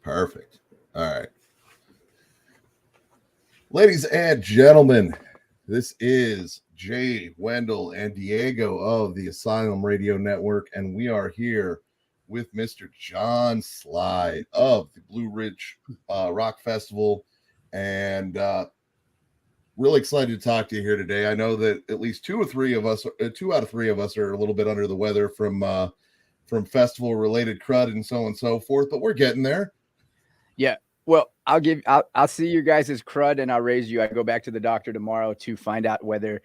Perfect. All right. Ladies and gentlemen, this is Jay, Wendell, and Diego of the Asylum Radio Network, and we are here with Mr. Jon Slye of the Blue Ridge Rock Festival, and really excited to talk to you here today. I know that at least two out of three of us are a little bit under the weather from festival-related crud and so on and so forth, but we're getting there. Yeah. Well, I'll see you guys as crud and I'll raise you. I go back to the doctor tomorrow to find out whether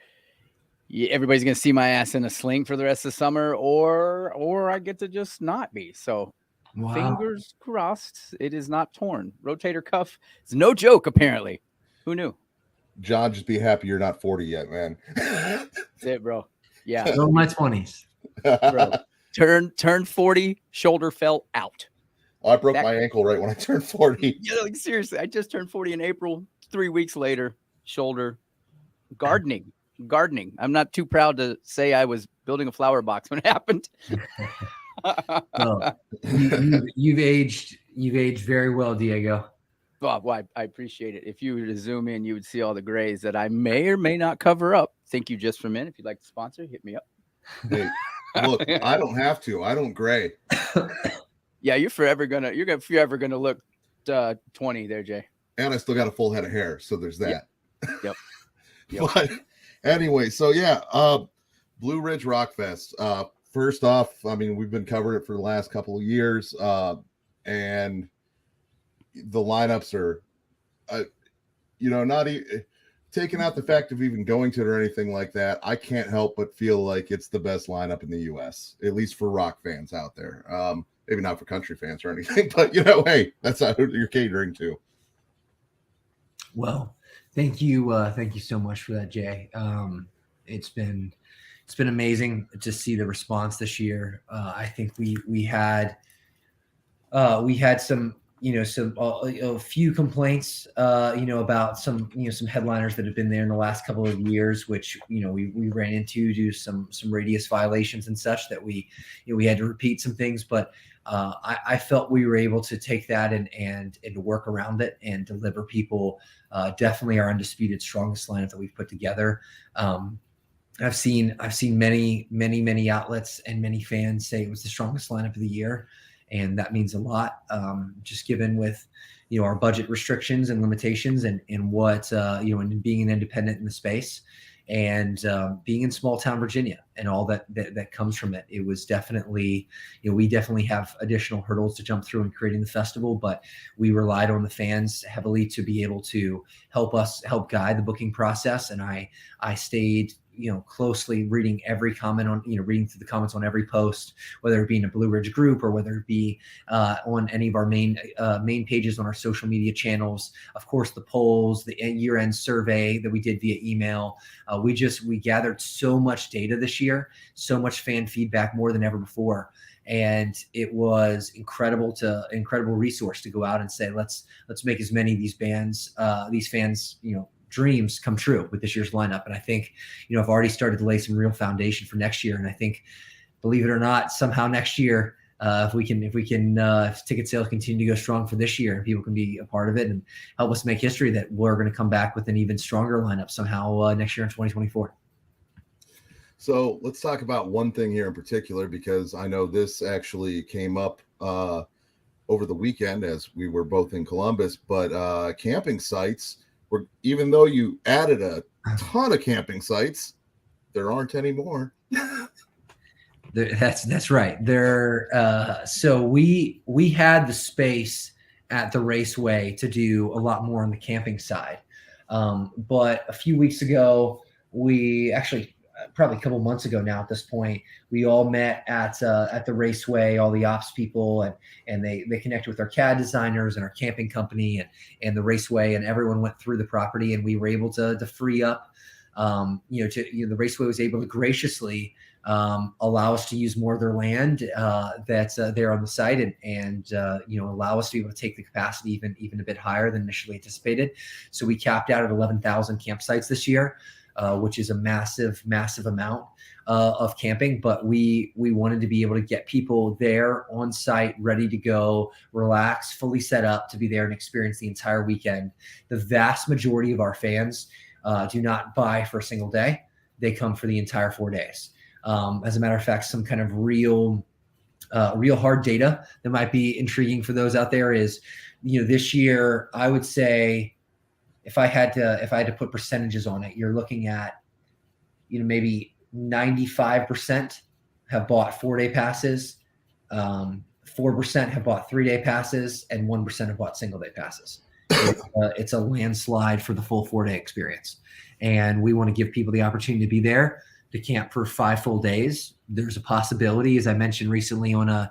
everybody's going to see my ass in a sling for the rest of the summer or I get to just not be. So Fingers crossed it is not torn. Rotator cuff. It's no joke, apparently. Who knew? John, just be happy you're not 40 yet, man. That's it, bro. Yeah. Still in my 20s. Bro. Turned 40, shoulder fell out. I broke my ankle right when I turned 40. Yeah, like seriously, I just turned 40 in April. 3 weeks later, shoulder. Gardening. I'm not too proud to say I was building a flower box when it happened. Well, you've aged very well, Diego. Well, I appreciate it. If you were to zoom in, you would see all the grays that I may or may not cover up. Thank you, Just for Men. If you'd like to sponsor, hit me up. Hey, look, I don't have to. I don't gray. Yeah, you're forever gonna look 20 there, Jay. And I still got a full head of hair, so there's that. Yep. But anyway, so yeah, Blue Ridge Rock Fest. First off, I mean, we've been covering it for the last couple of years, and the lineups are, not even taking out the fact of even going to it or anything like that. I can't help but feel like it's the best lineup in the U.S., at least for rock fans out there. Maybe not for country fans or anything, but hey, that's not who you're catering to. Well, thank you so much for that, Jay. It's been amazing to see the response this year. I think we had some a few complaints about some headliners that have been there in the last couple of years, which we ran into due to some radius violations and such that we had to repeat some things, but I felt we were able to take that and work around it and deliver people definitely our undisputed strongest lineup that we've put together. I've seen many outlets and many fans say it was the strongest lineup of the year, and that means a lot. Just given with our budget restrictions and limitations and what and being an independent in the space and being in small town Virginia and all that comes from it. It was definitely, we definitely have additional hurdles to jump through in creating the festival, but we relied on the fans heavily to be able to help guide the booking process. And I stayed closely reading every comment on, reading through the comments on every post, whether it be in a Blue Ridge group or whether it be on any of our main pages on our social media channels. Of course, the polls, the year-end survey that we did via email. We gathered so much data this year, so much fan feedback, more than ever before. And it was incredible resource to go out and say, let's make as many of these fans, dreams come true with this year's lineup. And I think, I've already started to lay some real foundation for next year. And I think, believe it or not, somehow next year, if ticket sales continue to go strong for this year and people can be a part of it and help us make history, that we're going to come back with an even stronger lineup somehow next year in 2024. So let's talk about one thing here in particular, because I know this actually came up over the weekend as we were both in Columbus, but camping sites, even though you added a ton of camping sites, there aren't any more. That's right. So we had the space at the Raceway to do a lot more on the camping side. But a few weeks ago, probably a couple months ago now at this point, we all met at the Raceway, all the ops people, and they connected with our CAD designers and our camping company and the Raceway, and everyone went through the property, and we were able to free up, the Raceway was able to graciously allow us to use more of their land that's there on the site and allow us to be able to take the capacity even a bit higher than initially anticipated. So we capped out at 11,000 campsites this year. which is a massive, massive amount of camping. But we wanted to be able to get people there on site, ready to go, relax, fully set up to be there and experience the entire weekend. The vast majority of our fans do not buy for a single day. They come for the entire 4 days. As a matter of fact, some kind of real hard data that might be intriguing for those out there is, this year, I would say if I had to put percentages on it, you're looking at, maybe 95% have bought 4-day passes, 4% have bought 3-day passes, and 1% have bought single-day passes. It's a landslide for the full 4-day experience. And we want to give people the opportunity to be there to camp for 5 full days. There's a possibility, as I mentioned recently on a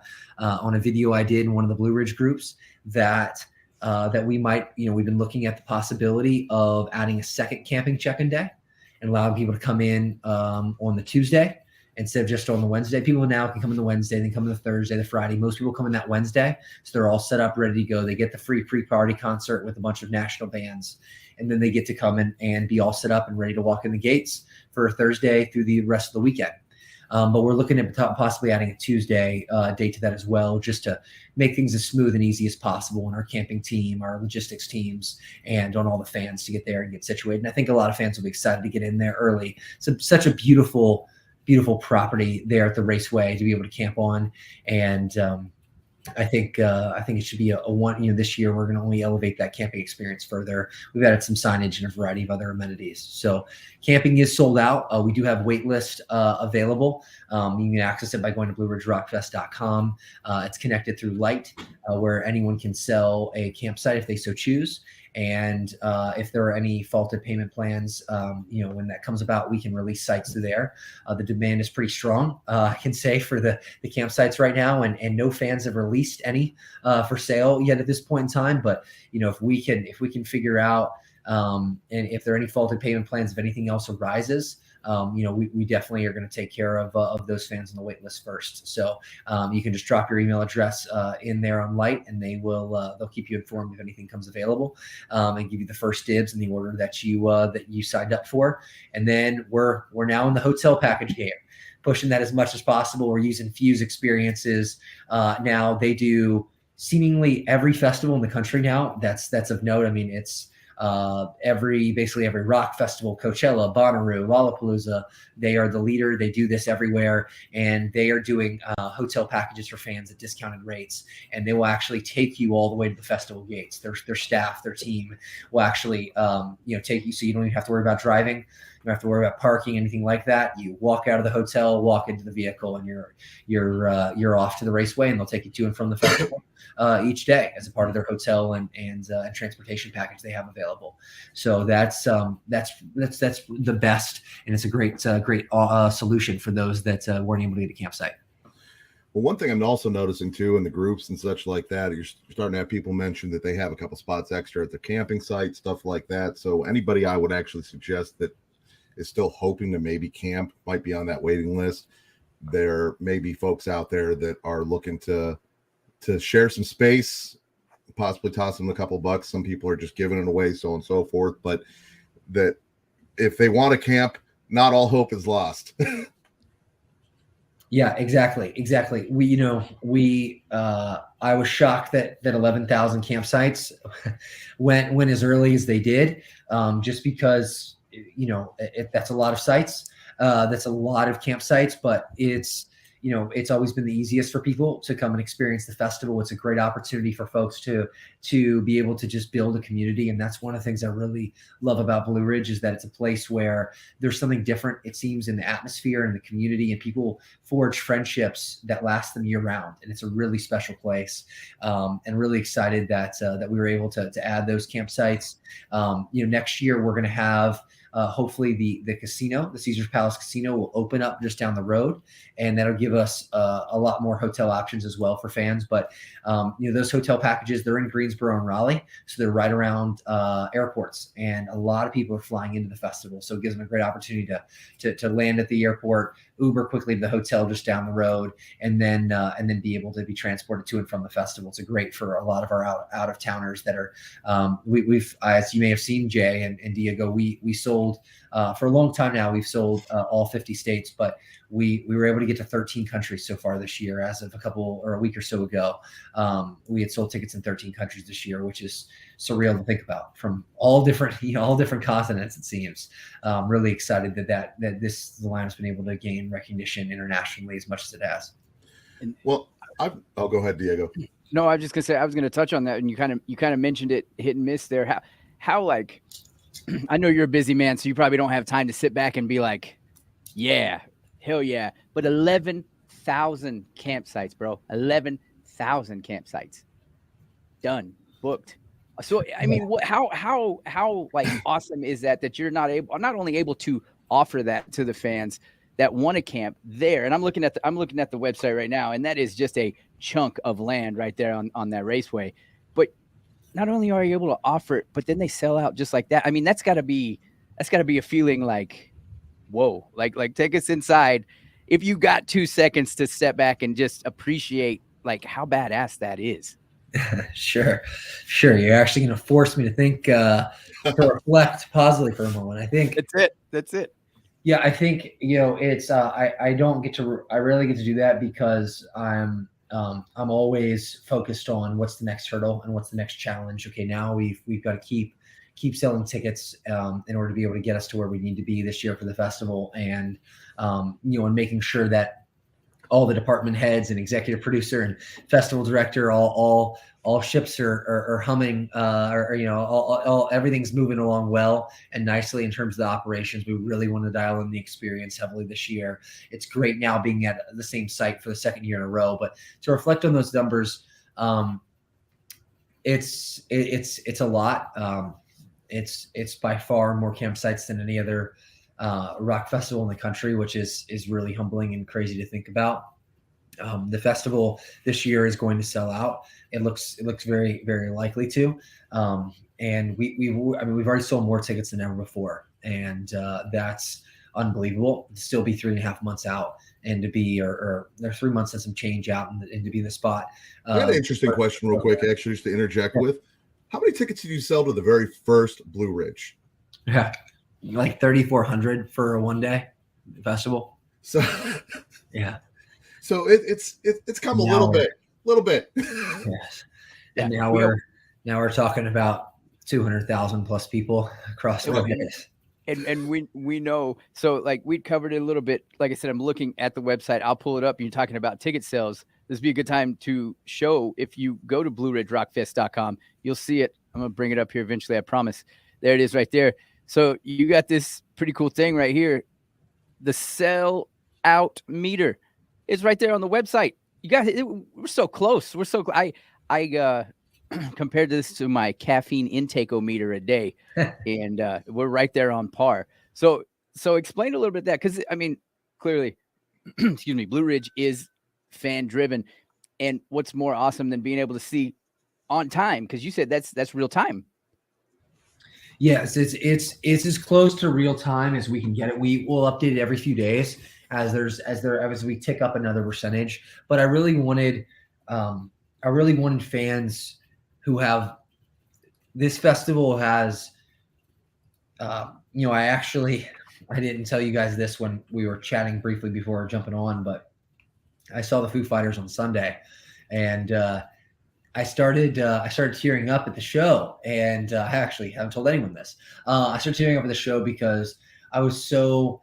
video I did in one of the Blue Ridge groups, that we might, we've been looking at the possibility of adding a second camping check-in day and allowing people to come in on the Tuesday instead of just on the Wednesday. People now can come on the Wednesday, then come on the Thursday, the Friday. Most people come in that Wednesday, so they're all set up, ready to go. They get the free pre-party concert with a bunch of national bands, and then they get to come in and be all set up and ready to walk in the gates for Thursday through the rest of the weekend. But we're looking at possibly adding a Tuesday date to that as well, just to make things as smooth and easy as possible on our camping team, our logistics teams, and on all the fans to get there and get situated. And I think a lot of fans will be excited to get in there early. So such a beautiful property there at the Raceway to be able to camp on. And I think it should be a one. This year we're going to only elevate that camping experience further. We've added some signage and a variety of other amenities. So camping is sold out. We do have wait list available. You can access it by going to BlueRidgeRockFest.com. It's connected through Light, where anyone can sell a campsite if they so choose. And if there are any faulted payment plans, when that comes about, we can release sites through there. The demand is pretty strong, I can say, for the campsites right now, and no fans have released any for sale yet at this point in time. But if we can figure out, and if there are any faulted payment plans, if anything else arises, we definitely are going to take care of those fans on the wait list first. So you can just drop your email address in there on Light, and they'll keep you informed if anything comes available, and give you the first dibs in the order that you signed up for. And then we're now in the hotel package game, pushing that as much as possible. We're using Fuse Experiences now. They do seemingly every festival in the country now. That's of note. I mean, it's basically every rock festival, Coachella, Bonnaroo, Lollapalooza. They are the leader. They do this everywhere, and they are doing hotel packages for fans at discounted rates. And they will actually take you all the way to the festival gates. Their staff, their team will actually take you, so you don't even have to worry about driving. You don't have to worry about parking, anything like that. You walk out of the hotel, walk into the vehicle, and you're off to the Raceway, and they'll take you to and from the festival each day as a part of their hotel and transportation package they have available. So that's the best, and it's a great solution for those that weren't able to get a campsite. Well, one thing I'm also noticing too in the groups and such like that, you're starting to have people mention that they have a couple spots extra at the camping site, stuff like that. So anybody I would actually suggest that is still hoping to maybe camp might be on that waiting list. There may be folks out there that are looking to share some space, possibly toss them a couple bucks. Some people are just giving it away, so on and so forth. But that if they want to camp, not all hope is lost. Yeah, exactly. I was shocked that 11,000 campsites went as early as they did, just because, that's a lot of sites. That's a lot of campsites, but it's always been the easiest for people to come and experience the festival. It's a great opportunity for folks to be able to just build a community. And that's one of the things I really love about Blue Ridge, is that it's a place where there's something different, it seems, in the atmosphere and the community, and people forge friendships that last them year round. And it's a really special place, and really excited that we were able to add those campsites. Next year we're going to have hopefully the casino, the Caesars Palace Casino, will open up just down the road, and that'll give us a lot more hotel options as well for fans. But those hotel packages, they're in Greensboro and Raleigh, so they're right around airports, and a lot of people are flying into the festival, so it gives them a great opportunity to land at the airport. Uber quickly to the hotel just down the road, and then be able to be transported to and from the festival. It's great for a lot of our out of towners that are. We've as you may have seen, Jay and Diego, we sold for a long time now. We've sold all 50 states, but we were able to get to 13 countries so far this year. As of a week or so ago, we had sold tickets in 13 countries this year, which is surreal to think about, from all different continents. It seems really excited that the lineup's been able to gain recognition internationally as much as it has. Well, I'll go ahead, Diego. No, I was just gonna say, I was gonna touch on that, and you kind of mentioned it, hit and miss there. How like, I know you're a busy man, so you probably don't have time to sit back and be like, yeah, hell yeah. But 11,000 campsites, bro. 11,000 campsites. Done. Booked. So, I mean, how like awesome is that you're not only able to offer that to the fans that want to camp there. And I'm looking at the website right now, and that is just a chunk of land right there on that raceway. But not only are you able to offer it, but then they sell out just like that. I mean, that's gotta be a feeling like, whoa, like take us inside. If you got 2 seconds to step back and just appreciate like how badass that is. Sure. You're actually going to force me to think, to reflect positively for a moment. I think That's it. Yeah, I think it's I rarely get to do that because I'm always focused on what's the next hurdle and what's the next challenge. Okay, now we've got to keep selling tickets in order to be able to get us to where we need to be this year for the festival, and and making sure that all the department heads and executive producer and festival director, all ships are humming, all everything's moving along well and nicely in terms of the operations. We really want to dial in the experience heavily this year. It's great now being at the same site for the second year in a row, but to reflect on those numbers, it's a lot. It's by far more campsites than any other rock festival in the country, which is really humbling and crazy to think about. The festival this year is going to sell out. It looks very, very likely to. And we've already sold more tickets than ever before, and that's unbelievable. To still be 3.5 months out, and to be or they're 3 months and some change out, and to be in the spot. I had an interesting question, real quick, actually, just to interject with. How many tickets did you sell to the very first Blue Ridge? Yeah, like 3,400 for a one-day festival. So yeah. So it's come a little bit. Yes. And now we're talking about 200,000 plus people across the place. And we know, so like we covered it a little bit. Like I said, I'm looking at the website. I'll pull it up. You're talking about ticket sales. This would be a good time to show. If you go to BlueRidgeRockFest.com, you'll see it. I'm gonna bring it up here eventually, I promise. There it is right there. So you got this pretty cool thing right here. The sell out meter is right there on the website. You got it. We're so close. I compared this to my caffeine intake-o-meter a day, and we're right there on par. So explain a little bit of that, because I mean, clearly, excuse me, Blue Ridge is fan driven, and what's more awesome than being able to see on time? Because you said that's real time. Yes, it's as close to real time as we can get it. We will update it every few days as we tick up another percentage. But I really wanted fans who have this festival has. I didn't tell you guys this when we were chatting briefly before jumping on, but I saw the Foo Fighters on Sunday, and I started tearing up at the show, and I actually haven't told anyone this. I started tearing up at the show because I was so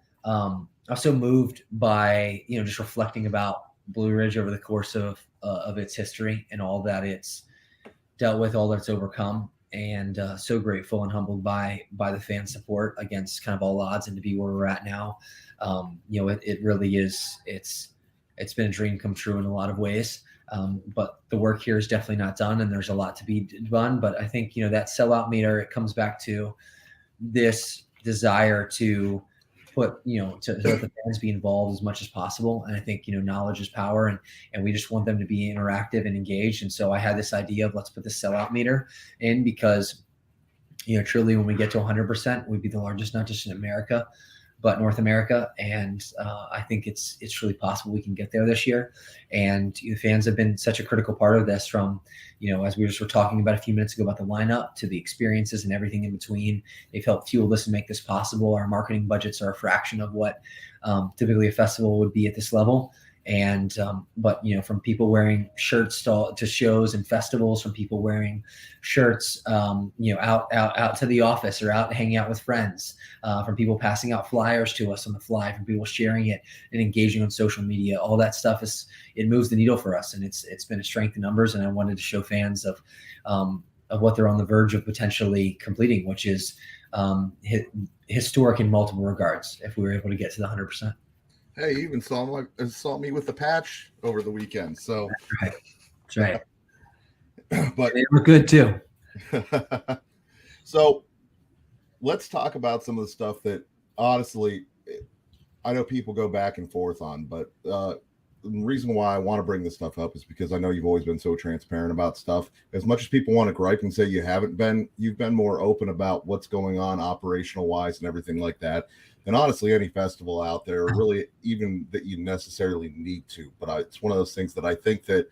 moved by just reflecting about Blue Ridge over the course of its history and all that it's dealt with, all that it's overcome, and so grateful and humbled by the fan support against kind of all odds, and to be where we're at now. It really is. It's been a dream come true in a lot of ways. But the work here is definitely not done, and there's a lot to be done. But I think, that sellout meter, it comes back to this desire to put, to let the fans be involved as much as possible. And I think, knowledge is power, and we just want them to be interactive and engaged. And so I had this idea of, let's put the sellout meter in, because, truly when we get to 100%, we'd be the largest, not just in America, but North America. And I think it's really possible we can get there this year. And the fans have been such a critical part of this, from, as we were talking about a few minutes ago about the lineup, to the experiences and everything in between. They've helped fuel this and make this possible. Our marketing budgets are a fraction of what typically a festival would be at this level. And but from people wearing shirts to shows and festivals, from people wearing shirts out to the office or out hanging out with friends, from people passing out flyers to us on the fly, from people sharing it and engaging on social media, all that stuff it moves the needle for us, and it's been a strength in numbers. And I wanted to show fans of what they're on the verge of potentially completing, which is historic in multiple regards if we were able to get to the 100%. Hey, you even saw me with the patch over the weekend. So that's right. But they were good too. So let's talk about some of the stuff that honestly I know people go back and forth on, but the reason why I want to bring this stuff up is because I know you've always been so transparent about stuff. As much as people want to gripe and say you haven't been, you've been more open about what's going on operational wise and everything like that. And honestly, any festival out there, really, even that you necessarily need to. But it's one of those things that I think that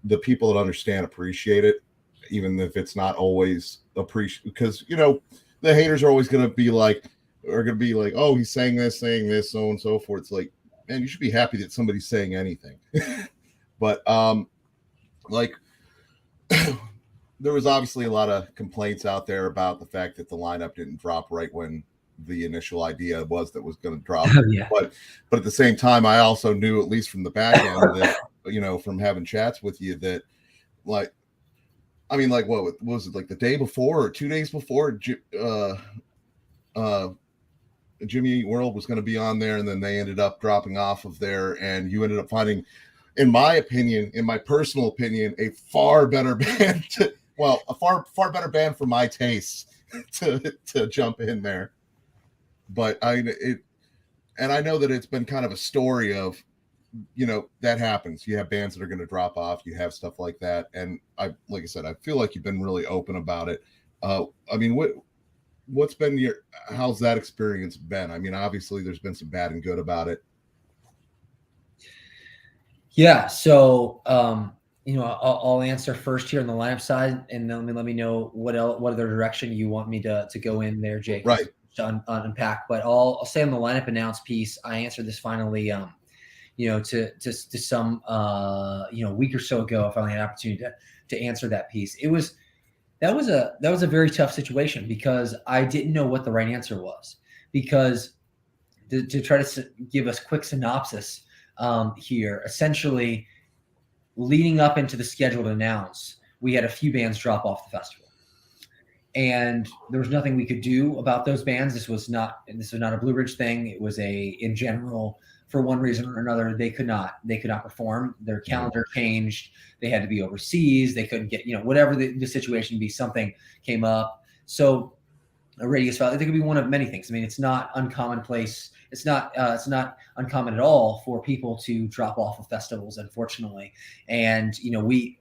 the people that understand appreciate it, even if it's not always appreciated. Because, the haters are always going to be like, oh, he's saying this, so on and so forth. It's like, man, you should be happy that somebody's saying anything. But, there was obviously a lot of complaints out there about the fact that the lineup didn't drop right when the initial idea was going to drop. Yeah. But at the same time, I also knew, at least from the back end, that from having chats with you, that what was it, like the day before or 2 days before Jimmy Eat World was going to be on there, and then they ended up dropping off of there, and you ended up finding, in my personal opinion, a far better band a far better band for my taste to jump in there. But I know that it's been kind of a story of, that happens. You have bands that are going to drop off. You have stuff like that. And like I said, I feel like you've been really open about it. What's been how's that experience been? I mean, obviously there's been some bad and good about it. Yeah. So, I'll answer first here on the lineup side, and then let me know what other direction you want me to go in there, Jake. Right. To unpack, but I'll say on the lineup announce piece, I answered this finally, to some, a week or so ago. I finally had an opportunity to answer that piece. That was a very tough situation, because I didn't know what the right answer was, because to try to give us quick synopsis here, essentially leading up into the scheduled announce, we had a few bands drop off the festival. And there was nothing we could do about those bands. This was not a Blue Ridge thing. It was in general, for one reason or another, they could not perform. Their calendar changed. They had to be overseas. They couldn't get, whatever the situation be, something came up. So a radius file, it could be one of many things. I mean, it's not uncommonplace. It's not uncommon at all for people to drop off of festivals, unfortunately. And,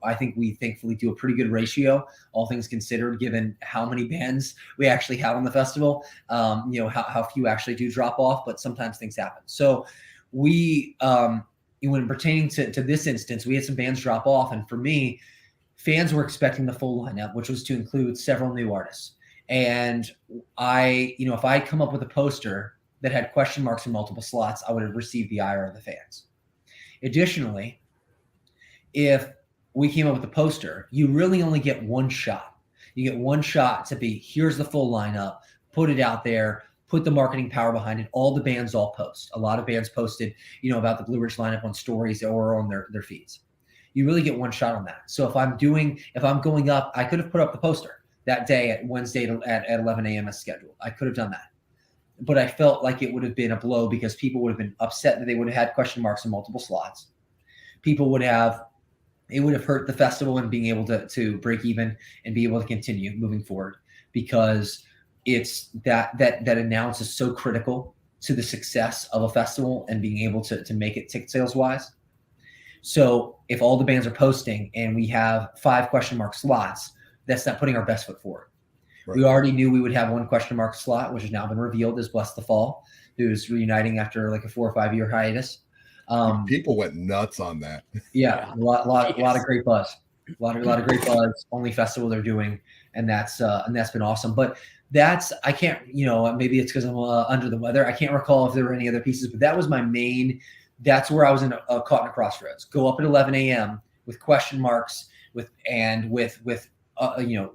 I think we thankfully do a pretty good ratio, all things considered, given how many bands we actually have on the festival, how few actually do drop off, but sometimes things happen. So we, when pertaining to this instance, we had some bands drop off. And for me, fans were expecting the full lineup, which was to include several new artists. And if I come up with a poster that had question marks in multiple slots, I would have received the ire of the fans. Additionally, if we came up with a poster, you really only get one shot. You get one shot to be, here's the full lineup, put it out there, put the marketing power behind it. All the bands all post. A lot of bands posted, about the Blue Ridge lineup on stories or on their feeds. You really get one shot on that. So if I'm going up, I could have put up the poster that day at Wednesday at 11 a.m. as scheduled. I could have done that. But I felt like it would have been a blow, because people would have been upset that they would have had question marks in multiple slots. It would have hurt the festival and being able to break even and be able to continue moving forward, because it's that announce is so critical to the success of a festival and being able to make it ticket sales wise. So if all the bands are posting and we have 5 question mark slots, that's not putting our best foot forward. Right. We already knew we would have one question mark slot, which has now been revealed as Bless the Fall. who's reuniting after like a 4 or 5 year hiatus. People went nuts on that. Yeah, a lot of great buzz, a lot of great buzz. Only festival they're doing, and that's been awesome. But I can't, maybe it's because I'm under the weather. I can't recall if there were any other pieces, but that was my main. That's where I was caught in a crossroads. Go up at 11 a.m. with question marks, with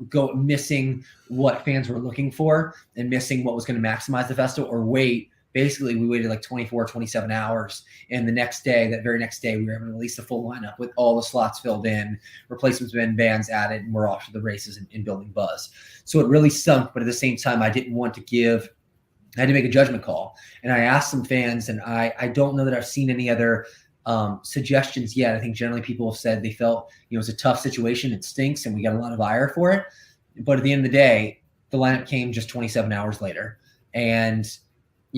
go missing what fans were looking for and missing what was going to maximize the festival, or wait. Basically, we waited like 24, 27 hours. And the next day, that very next day, we were able to release the full lineup with all the slots filled in, replacements bands added, and we're off to the races and building buzz. So it really stunk. But at the same time, I didn't want to I had to make a judgment call. And I asked some fans, and I don't know that I've seen any other suggestions yet. I think generally people have said they felt, it was a tough situation. It stinks, and we got a lot of ire for it. But at the end of the day, the lineup came just 27 hours later. And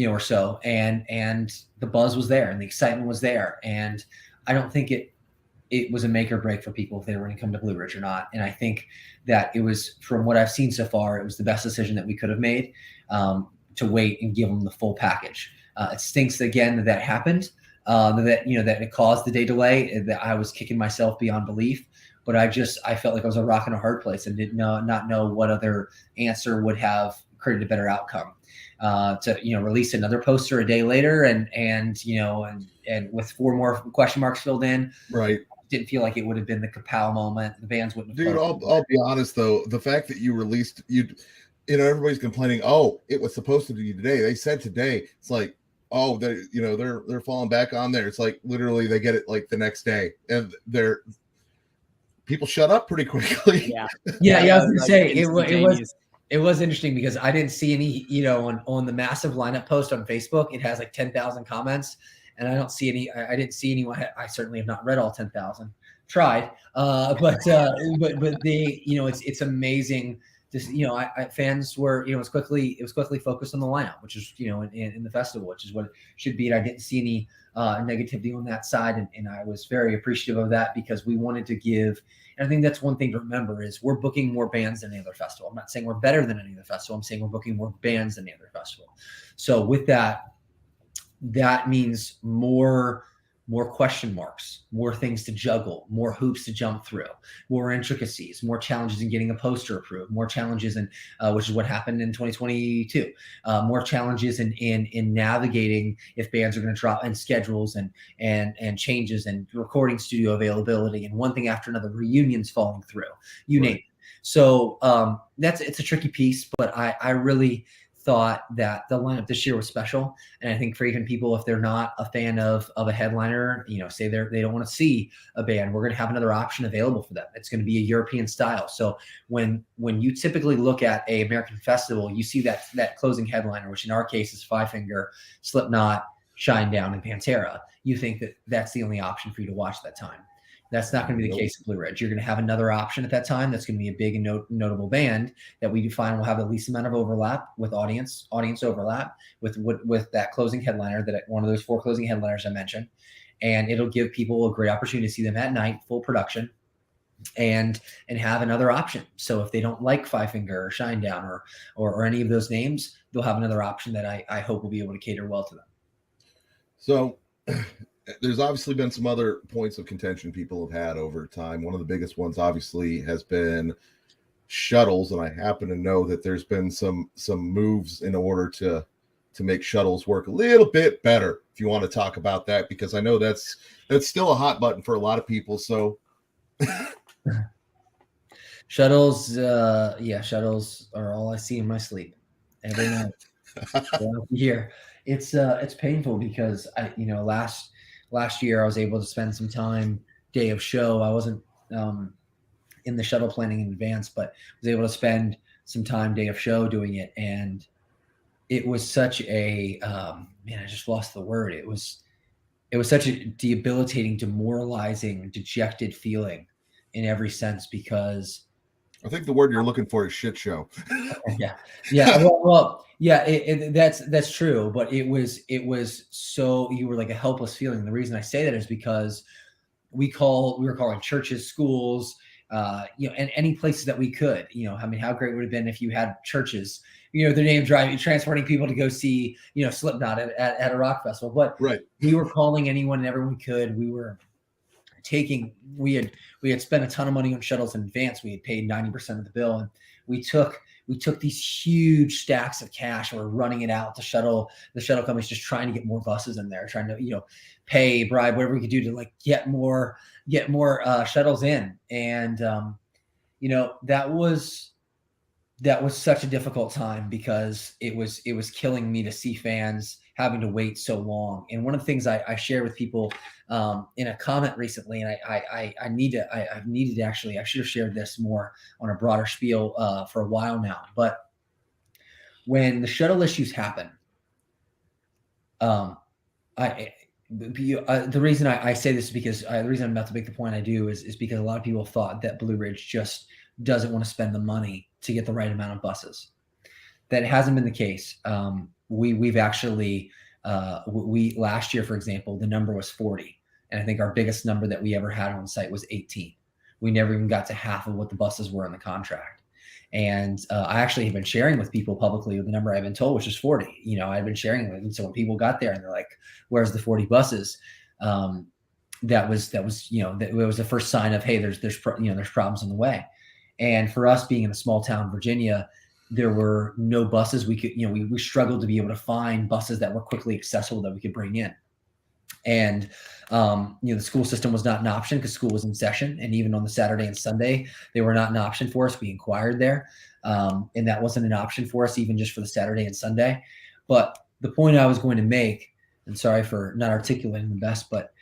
or so, and the buzz was there and the excitement was there. And I don't think it was a make or break for people if they were going to come to Blue Ridge or not. And I think that it was, from what I've seen so far, it was the best decision that we could have made, to wait and give them the full package. It stinks again that happened, that it caused the day delay, that I was kicking myself beyond belief. But I felt like I was a rock in a hard place and didn't not know what other answer would have created a better outcome. To release another poster a day later and with 4 more question marks filled in, right? Didn't feel like it would have been the kapow moment. The bands wouldn't have. Dude, I'll be honest though, the fact that you released everybody's complaining. Oh, it was supposed to be today. They said today. It's like, oh, they're falling back on there. It's like literally they get it like the next day, and people shut up pretty quickly. Yeah. I was gonna say it was interesting because I didn't see any, on the massive lineup post on Facebook, it has like 10,000 comments, and I don't see any. I didn't see anyone. I certainly have not read all 10,000. Tried, but they, it's amazing. Just fans were, it was quickly focused on the lineup, which is in the festival, which is what it should be. And I didn't see any negativity on that side, and I was very appreciative of that because we wanted to give. And I think that's one thing to remember is we're booking more bands than any other festival. I'm not saying we're better than any other festival. I'm saying we're booking more bands than any other festival. So with that means more question marks, more things to juggle, more hoops to jump through, more intricacies, more challenges in getting a poster approved, more challenges in which is what happened in 2022, more challenges in navigating if bands are going to drop, and schedules and changes and recording studio availability, and one thing after another, reunions falling through, you name it. So it's a tricky piece, but I really thought that the lineup this year was special. And I think for even people, if they're not a fan of a headliner, say they don't want to see a band, we're going to have another option available for them. It's going to be a European style. So when you typically look at a American festival, you see that closing headliner, which in our case is Five Finger, Slipknot, Shinedown, and Pantera. You think that that's the only option for you to watch that time. That's not going to be the case at Blue Ridge. You're going to have another option at that time. That's going to be a big and notable band that we define will have the least amount of overlap with audience overlap with that closing headliner, that one of those 4 closing headliners I mentioned. And it'll give people a great opportunity to see them at night, full production, and have another option. So if they don't like Five Finger or Shinedown or any of those names, they'll have another option that I hope will be able to cater well to them. So there's obviously been some other points of contention people have had over time. One of the biggest ones obviously has been shuttles, and I happen to know that there's been some moves in order to make shuttles work a little bit better. If you want to talk about that, because I know that's still a hot button for a lot of people. So shuttles are all I see in my sleep every night. Here, it's painful because last year I was able to spend some time day of show. I wasn't in the shuttle planning in advance, but was able to spend some time day of show doing it. And it was such a, I just lost the word. It was such a debilitating, demoralizing, dejected feeling in every sense, because I think the word you're looking for is shit show. Yeah. Well, yeah, that's true. But it was so, you were like a helpless feeling. The reason I say that is because we were calling churches, schools, and any places that we could, I mean, how great would it have been if you had churches, their name driving, transporting people to go see, Slipknot at a rock festival. But right. We were calling anyone and everyone we could. We had spent a ton of money on shuttles in advance. We had paid 90% of the bill, and we took these huge stacks of cash and we're running it out to the shuttle companies, just trying to get more buses in there, trying to, pay, bribe, whatever we could do to like get more shuttles in. And, that was such a difficult time because it was killing me to see fans having to wait so long. And one of the things I share with people in a comment recently, and I should have shared this more on a broader spiel for a while now. But when the shuttle issues happen, the reason I say this is because the reason I'm about to make the point I do is because a lot of people thought that Blue Ridge just doesn't want to spend the money to get the right amount of buses. That hasn't been the case. We've actually, last year, for example, the number was 40. And I think our biggest number that we ever had on site was 18. We never even got to half of what the buses were in the contract. And I actually have been sharing with people publicly the number I've been told, which is 40. I've been sharing with them. So when people got there and they're like, where's the 40 buses? That was it was the first sign of, hey, there's problems on the way. And for us being in a small town, Virginia, there were no buses we could, we struggled to be able to find buses that were quickly accessible that we could bring in. And, the school system was not an option because school was in session. And even on the Saturday and Sunday, they were not an option for us. We inquired there. And that wasn't an option for us, even just for the Saturday and Sunday. But the point I was going to make, and sorry for not articulating the best, but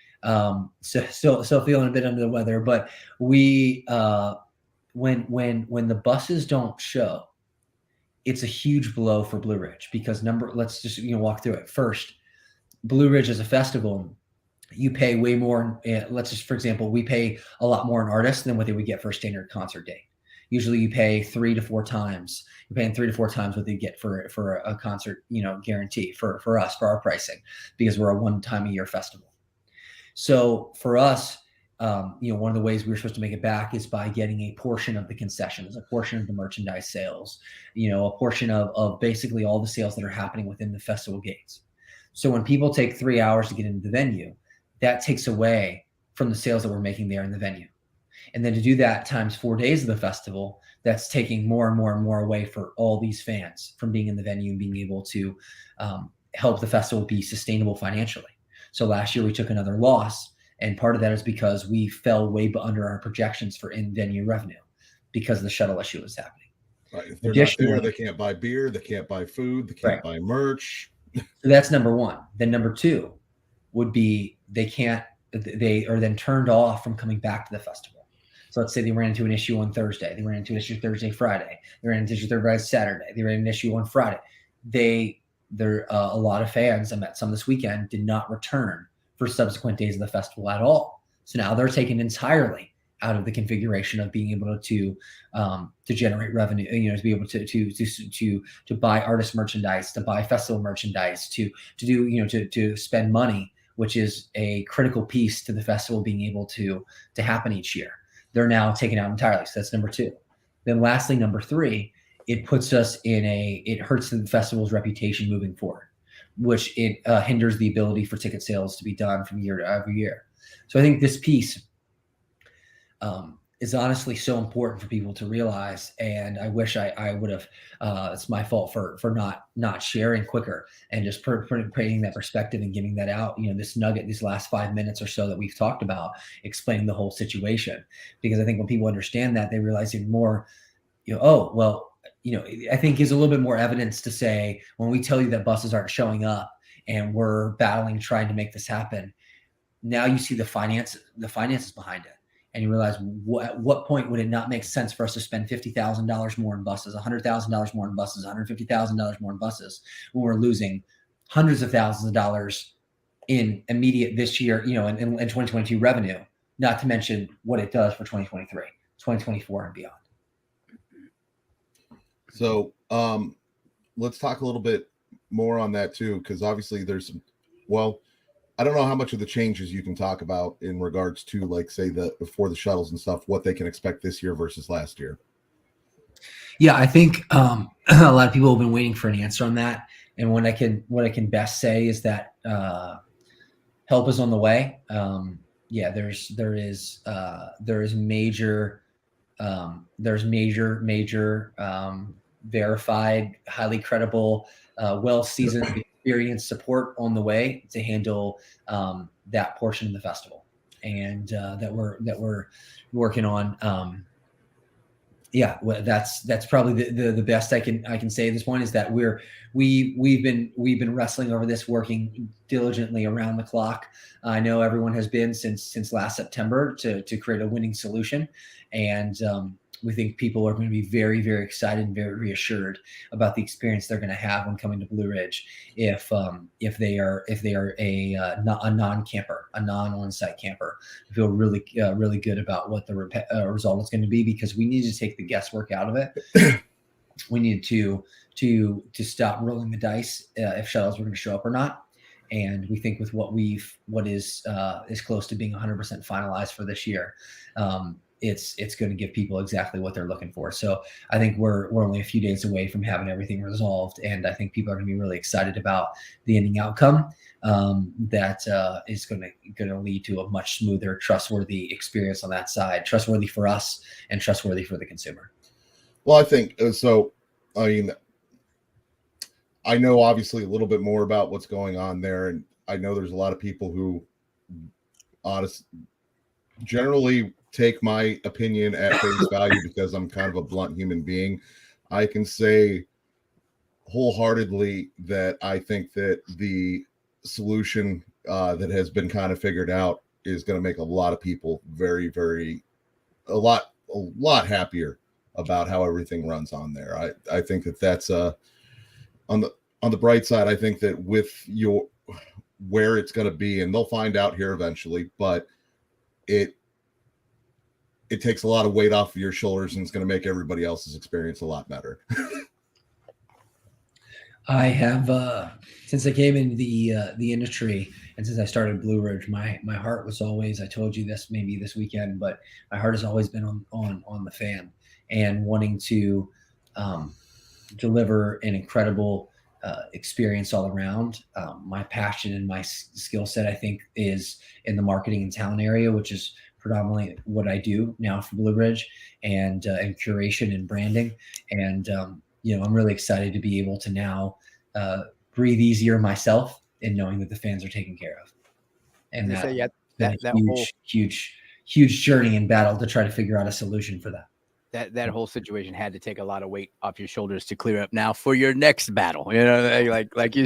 still feeling a bit under the weather, but we, when the buses don't show, it's a huge blow for Blue Ridge because let's just walk through it. First, Blue Ridge as a festival, you pay way more. For example, we pay a lot more on artists than what they would get for a standard concert date. Usually you pay 3 to 4 times. You're paying 3 to 4 times what they get for a concert, guarantee for us, for our pricing, because we're a one-time a year festival. So for us, one of the ways we were supposed to make it back is by getting a portion of the concessions, a portion of the merchandise sales, a portion of basically all the sales that are happening within the festival gates. So when people take 3 hours to get into the venue, that takes away from the sales that we're making there in the venue. And then to do that times 4 days of the festival, that's taking more and more and more away for all these fans from being in the venue and being able to help the festival be sustainable financially. So last year we took another loss. And part of that is because we fell way under our projections for in-venue revenue because the shuttle issue was happening. Right. If they're not there, they can't buy beer, they can't buy food, they can't buy merch. So that's number one. Then number two would be they are then turned off from coming back to the festival. So let's say they ran into an issue on Thursday. They ran into an issue Thursday, Friday. They ran into an issue Thursday, Saturday. They ran into an issue on Friday. A lot of fans, I met some this weekend, did not return for subsequent days of the festival at all. So now they're taken entirely out of the configuration of being able to generate revenue, to be able to buy artist merchandise, to buy festival merchandise, to spend money, which is a critical piece to the festival being able to happen each year. They're now taken out entirely. So that's number two. Then lastly, number three, it puts us it hurts the festival's reputation moving forward, which it hinders the ability for ticket sales to be done from year to every year. So I think this piece is honestly so important for people to realize. And I wish I would have, it's my fault for not sharing quicker and just creating that perspective and getting that out, this nugget, these last 5 minutes or so that we've talked about, explaining the whole situation. Because I think when people understand that, they realize even more, I think gives a little bit more evidence to say, when we tell you that buses aren't showing up and we're battling, trying to make this happen, now you see the finances behind it. And you realize at what point would it not make sense for us to spend $50,000 more in buses, $100,000 more in buses, $150,000 more in buses, when we're losing hundreds of thousands of dollars in immediate this year, in 2022 revenue, not to mention what it does for 2023, 2024 and beyond. So let's talk a little bit more on that too, because obviously there's some, I don't know how much of the changes you can talk about in regards to, like, say, for the shuttles and stuff, what they can expect this year versus last year. Yeah, I think a lot of people have been waiting for an answer on that. And what I can best say is that help is on the way. Yeah, there is major verified, highly credible, well-seasoned, experienced support on the way to handle that portion of the festival, and that we're working on. Yeah, well, that's probably the best I can say at this point, is that we've been wrestling over this, working diligently around the clock. I know everyone has been since last September to create a winning solution, and we think people are going to be very, very excited and very reassured about the experience they're going to have when coming to Blue Ridge if they are a non-camper, a non-on-site camper. I feel really really good about what the result is going to be, because we need to take the guesswork out of it. We need to stop rolling the dice if shuttles were going to show up or not. And we think with what is close to being 100% finalized for this year, it's going to give people exactly what they're looking for. So I think we're only a few days away from having everything resolved, and I think people are going to be really excited about the ending outcome. That is going to lead to a much smoother, trustworthy experience on that side, trustworthy for us and trustworthy for the consumer. Well, I think so. I mean, I know obviously a little bit more about what's going on there, and I know there's a lot of people who generally take my opinion at face value because I'm kind of a blunt human being. I can say wholeheartedly that I think that the solution that has been kind of figured out is going to make a lot of people very, very, a lot happier about how everything runs on there. I think that's on the bright side. I think that with where it's going to be, and they'll find out here eventually, but it takes a lot of weight off of your shoulders, and it's going to make everybody else's experience a lot better. I have since I came into the industry, and since I started Blue Ridge, my heart was always, I told you this maybe this weekend, but my heart has always been on the fan and wanting to deliver an incredible experience all around. My passion and my skill set, I think, is in the marketing and talent area, which is predominantly what I do now for Blue Ridge, and curation and branding. And I'm really excited to be able to now breathe easier myself in knowing that the fans are taken care of. And that huge journey and battle to try to figure out a solution for that. That whole situation had to take a lot of weight off your shoulders to clear up now for your next battle. You know, like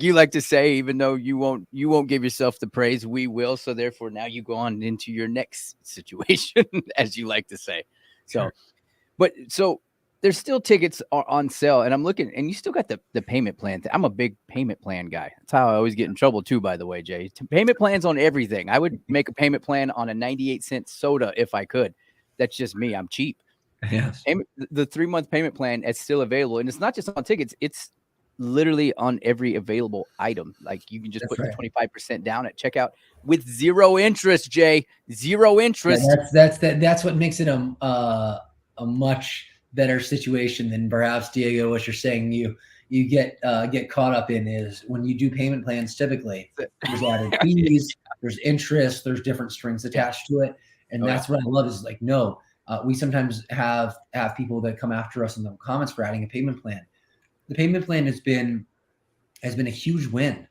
you like to say, even though you won't give yourself the praise, we will. So therefore, now you go on into your next situation, as you like to say. So, sure. But there's still tickets on sale, and I'm looking, and you still got the payment plan. I'm a big payment plan guy. That's how I always get in trouble too, by the way, Jay. Payment plans on everything. I would make a payment plan on a 98-cent soda if I could. That's just me. I'm cheap. Yes. The 3-month payment plan is still available, and it's not just on tickets. It's literally on every available item. Like, you can just put 25% down at checkout with zero interest, Jay. Zero interest. Yeah, that's what makes it a much better situation than perhaps, Diego, what you're saying you get caught up in is when you do payment plans. Typically, there's added fees, there's interest, there's different strings attached to it, and that's what I love. Is like, no. We sometimes have people that come after us in the comments for adding a payment plan. The payment plan has been a huge win.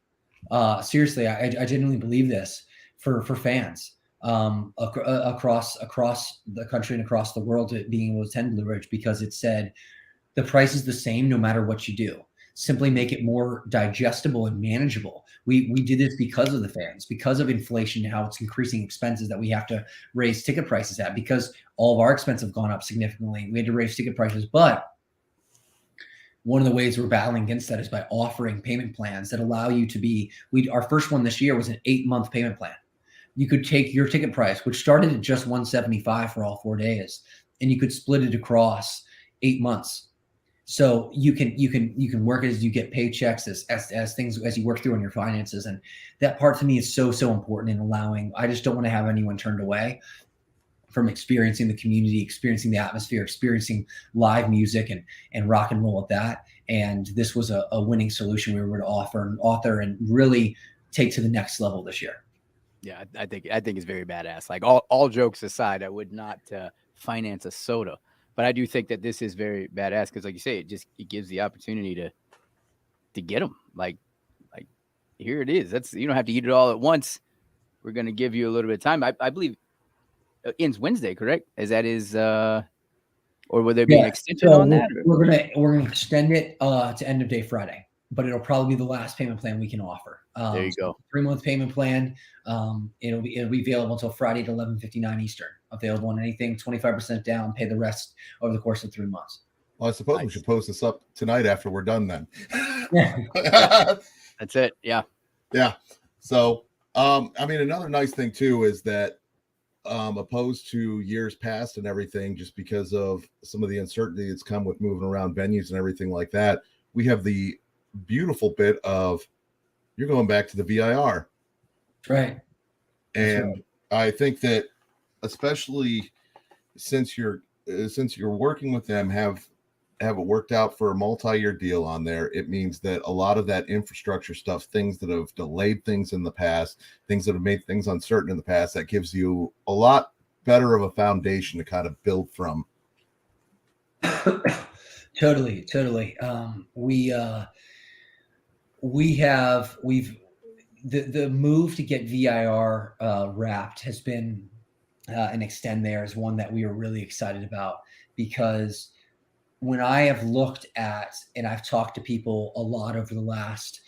Seriously, I genuinely believe this for fans across the country and across the world, being able to attend Blue Ridge, because it said the price is the same no matter what you do. Simply make it more digestible and manageable. We did this because of the fans, because of inflation, how it's increasing expenses that we have to raise ticket prices at, because all of our expenses have gone up significantly. We had to raise ticket prices. But one of the ways we're battling against that is by offering payment plans that allow you to our first one this year was an 8-month payment plan. You could take your ticket price, which started at just $175 for all 4 days, and you could split it across 8 months. So you can work as you get paychecks as things as you work through on your finances. And that part to me is so important in allowing. I just don't want to have anyone turned away from experiencing the community, experiencing the atmosphere, experiencing live music and rock and roll at that. And this was a winning solution we were able to author and really take to the next level this year. Yeah, I think it's very badass. Like all jokes aside, I would not finance a soda, but I do think that this is very badass because, like you say, it gives the opportunity to get them. Like here it is. You don't have to eat it all at once. We're gonna give you a little bit of time. I believe it ends Wednesday, correct? As that is, or will there be an extension on that? We're gonna extend it to end of day Friday, but it'll probably be the last payment plan we can offer. There you go. 3-month payment plan. It'll be available until Friday at 11:59 Eastern. Available on anything, 25% down. Pay the rest over the course of 3 months. Well, I suppose we should post this up tonight after we're done. Then. Yeah. That's it. Yeah. Yeah. So, I mean, another nice thing too is that, opposed to years past and everything, just because of some of the uncertainty that's come with moving around venues and everything like that, we have the beautiful bit of you're going back to the VIR. Right. And right. I think that especially since you're working with them, have it worked out for a multi-year deal on there, it means that a lot of that infrastructure stuff, things that have delayed things in the past, things that have made things uncertain in the past, that gives you a lot better of a foundation to kind of build from. Totally. The move to get VIR wrapped has been and extend there is one that we are really excited about, because when I have looked at, and I've talked to people a lot over the last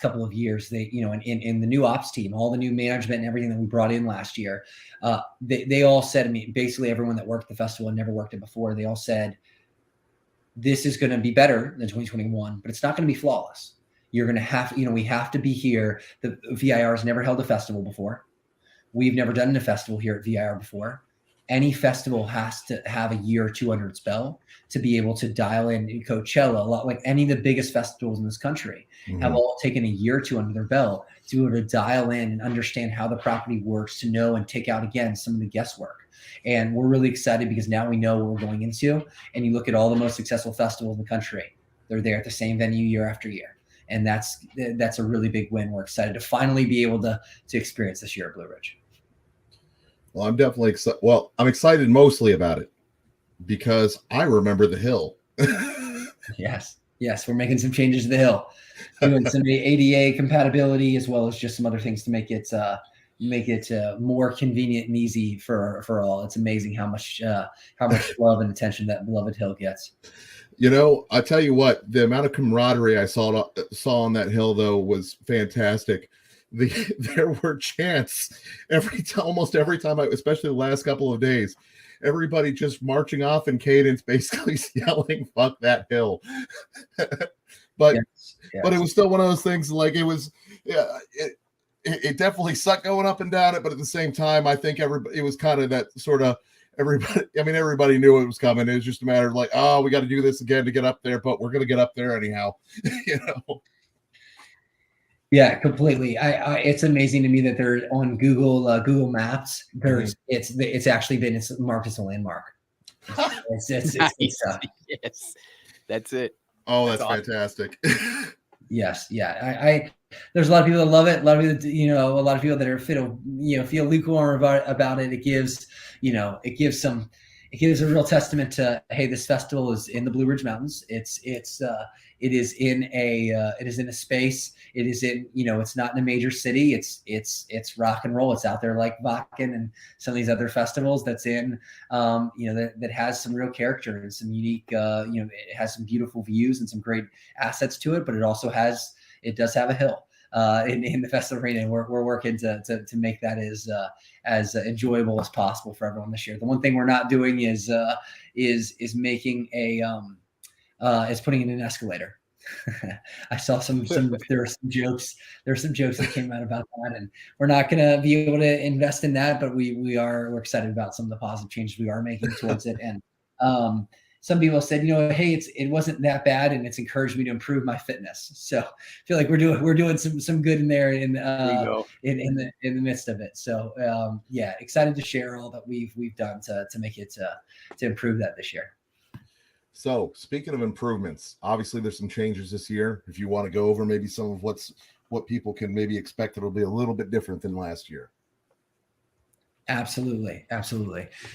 couple of years, they, in the new ops team, all the new management and everything that we brought in last year, they all said to me, basically everyone that worked the festival and never worked it before, they all said, this is going to be better than 2021, but it's not going to be flawless. You're going to have, we have to be here. The VIR has never held a festival before. We've never done a festival here at VIR before. Any festival has to have a year or two under its belt to be able to dial in. Coachella, a lot like any of the biggest festivals in this country, have all taken a year or two under their belt to be able to dial in and understand how the property works, to know and take out again some of the guesswork. And we're really excited because now we know what we're going into. And you look at all the most successful festivals in the country, they're there at the same venue year after year. And that's a really big win. We're excited to finally be able to experience this year at Blue Ridge. Well, I'm definitely excited. Well, I'm excited mostly about it because I remember the hill. Yes, we're making some changes to the hill, doing some ADA compatibility as well as just some other things to make it more convenient and easy for all. It's amazing how much love and attention that beloved hill gets. I tell you what, the amount of camaraderie I saw on that hill though was fantastic. There were chants almost every time, especially the last couple of days, everybody just marching off in cadence, basically yelling, "Fuck that hill." But it was still one of those things. Like it was, it definitely sucked going up and down it. But at the same time, I think it was kind of that sort of everybody. I mean, everybody knew it was coming. It was just a matter of like, oh, we got to do this again to get up there, but we're going to get up there anyhow. Yeah, completely. It's amazing to me that they're on Google Maps. It's actually been marked as a landmark. It's yes, that's it. Oh, that's awesome. Fantastic. Yes, yeah. There's a lot of people that love it. A lot of people, a lot of people that are feel lukewarm about it. It gives a real testament to, hey, this festival is in the Blue Ridge Mountains. It is in a space. It is in, it's not in a major city. It's rock and roll. It's out there like Wacken and some of these other festivals that's in, that has some real character and some unique, it has some beautiful views and some great assets to it, but it does have a hill in the festival arena. And we're working to make that as enjoyable as possible for everyone this year. The one thing we're not doing is making is putting in an escalator. I saw there were some jokes that came out about that, and we're not going to be able to invest in that, but we're excited about some of the positive changes we are making towards it. And some people said, hey, it wasn't that bad, and it's encouraged me to improve my fitness. So I feel like we're doing some good in there in the midst of it. So yeah, excited to share all that we've done to make it to improve that this year. So speaking of improvements, obviously there's some changes this year. If you want to go over maybe some of what people can maybe expect, it'll be a little bit different than last year. Absolutely.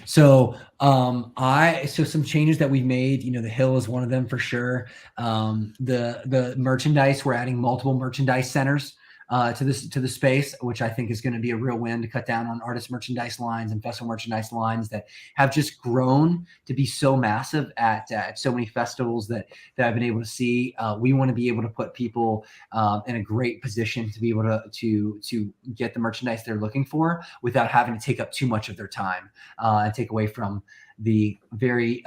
So some changes that we've made, the Hill is one of them for sure. The merchandise, we're adding multiple merchandise centers to the space, which I think is going to be a real win to cut down on artist merchandise lines and festival merchandise lines that have just grown to be so massive at so many festivals that I've been able to see. We want to be able to put people in a great position to be able to get the merchandise they're looking for without having to take up too much of their time and take away from the very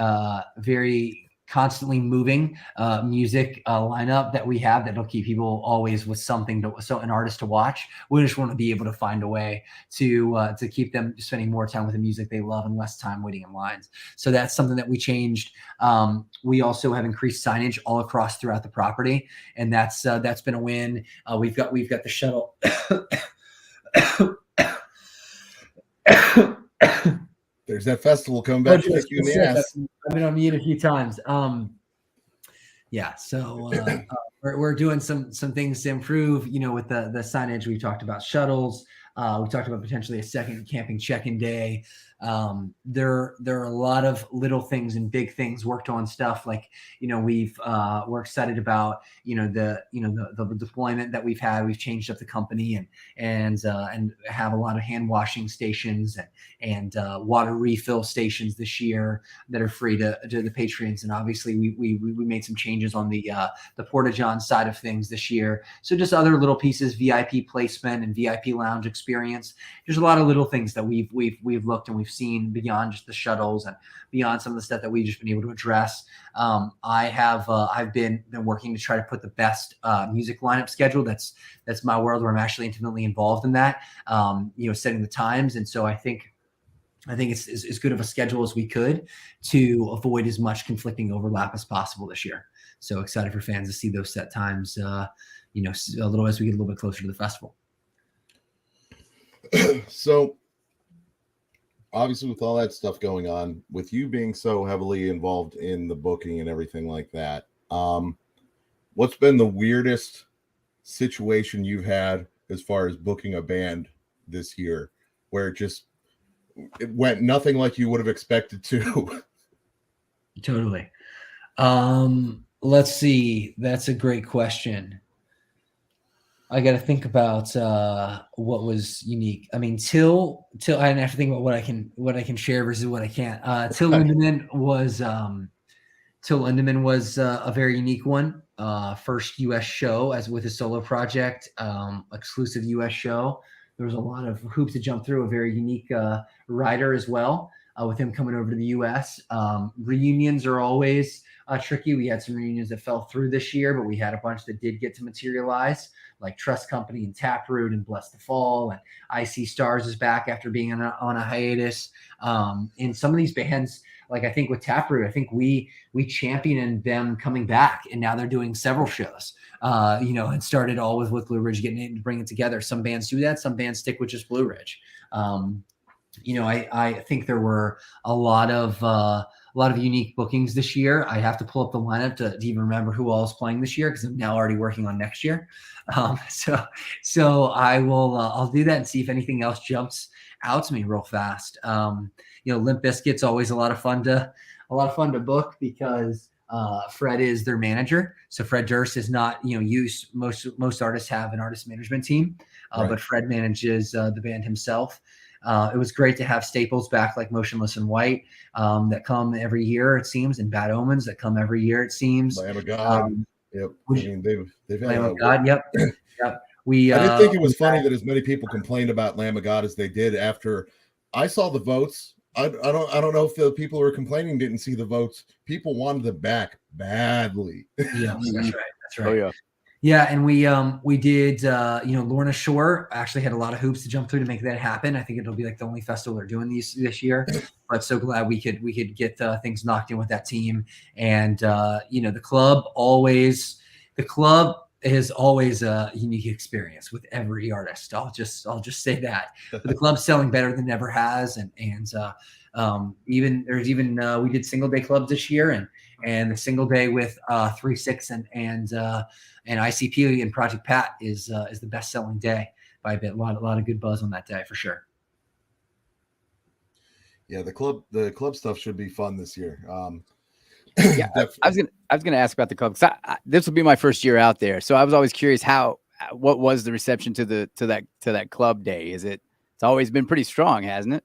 constantly moving music lineup that we have that'll keep people always with an artist to watch. We just want to be able to find a way to keep them spending more time with the music they love and less time waiting in lines. So that's something that we changed. We also have increased signage all across throughout the property, and that's been a win. We've got the shuttle. There's that festival coming back to kick you in the ass. I've been on mute a few times. So we're doing some things to improve, with the signage. We talked about shuttles. We talked about potentially a second camping check-in day. There are a lot of little things and big things worked on stuff like, we're excited about, the deployment that we've had. We've changed up the company and have a lot of hand washing stations and water refill stations this year that are free to the patrons. And obviously we made some changes on the Porta-John side of things this year. So just other little pieces, VIP placement and VIP lounge experience. There's a lot of little things that we've looked and we've seen beyond just the shuttles and beyond some of the stuff that we've just been able to address. I've been working to try to put the best music lineup schedule. That's my world where I'm actually intimately involved in that, setting the times. And so I think it's as good of a schedule as we could to avoid as much conflicting overlap as possible this year. So excited for fans to see those set times, a little as we get a little bit closer to the festival. So obviously with all that stuff going on, with you being so heavily involved in the booking and everything like that, what's been the weirdest situation you've had as far as booking a band this year where it went nothing like you would have expected to? Totally. Let's see. That's a great question. I got to think about what was unique. I mean, Till. I have to think about what I can share versus what I can't. Till Lindemann was a very unique one. First U.S. show as with his solo project, exclusive U.S. show. There was a lot of hoops to jump through. A very unique writer as well. With him coming over to the U.S. Reunions are always tricky. We had some reunions that fell through this year, but we had a bunch that did get to materialize, like Trust Company and Taproot and Bless the Fall, and I See Stars is back after being on a hiatus. And some of these bands, like I think with Taproot, I think we championed them coming back, and now they're doing several shows. It started all with Blue Ridge getting it to bring it together. Some bands do that. Some bands stick with just Blue Ridge. I think there were a lot of unique bookings this year. I have to pull up the lineup to even remember who all is playing this year because I'm now already working on next year. So I will I'll do that and see if anything else jumps out to me real fast. Limp Bizkit's always a lot of fun to book because Fred is their manager. So Fred Durst is not used. Most artists have an artist management team, right. But Fred manages the band himself. It was great to have staples back like Motionless in White that come every year, it seems, and Bad Omens that come every year, it seems. Lamb of God. Yep. I mean, they've had Lamb of God. Yep. Yep. I didn't think it was funny that as many people complained about Lamb of God as they did after I saw the votes. I don't know if the people who were complaining didn't see the votes. People wanted them back badly. Yeah, that's right. Oh yeah. Yeah, and we did Lorna Shore actually had a lot of hoops to jump through to make that happen. I think it'll be like the only festival they're doing this year, but so glad we could get things knocked in with that team. And the club is always a unique experience with every artist. I'll just say that. But the club's selling better than it ever has, and even we did single day clubs this year, and the single day with 3-6 and ICP and Project Pat is the best selling day by a bit. A lot of good buzz on that day for sure. Yeah, the club stuff should be fun this year. Yeah, I was gonna ask about the club because this will be my first year out there, so I was always curious what was the reception to that club day? It's always been pretty strong, hasn't it?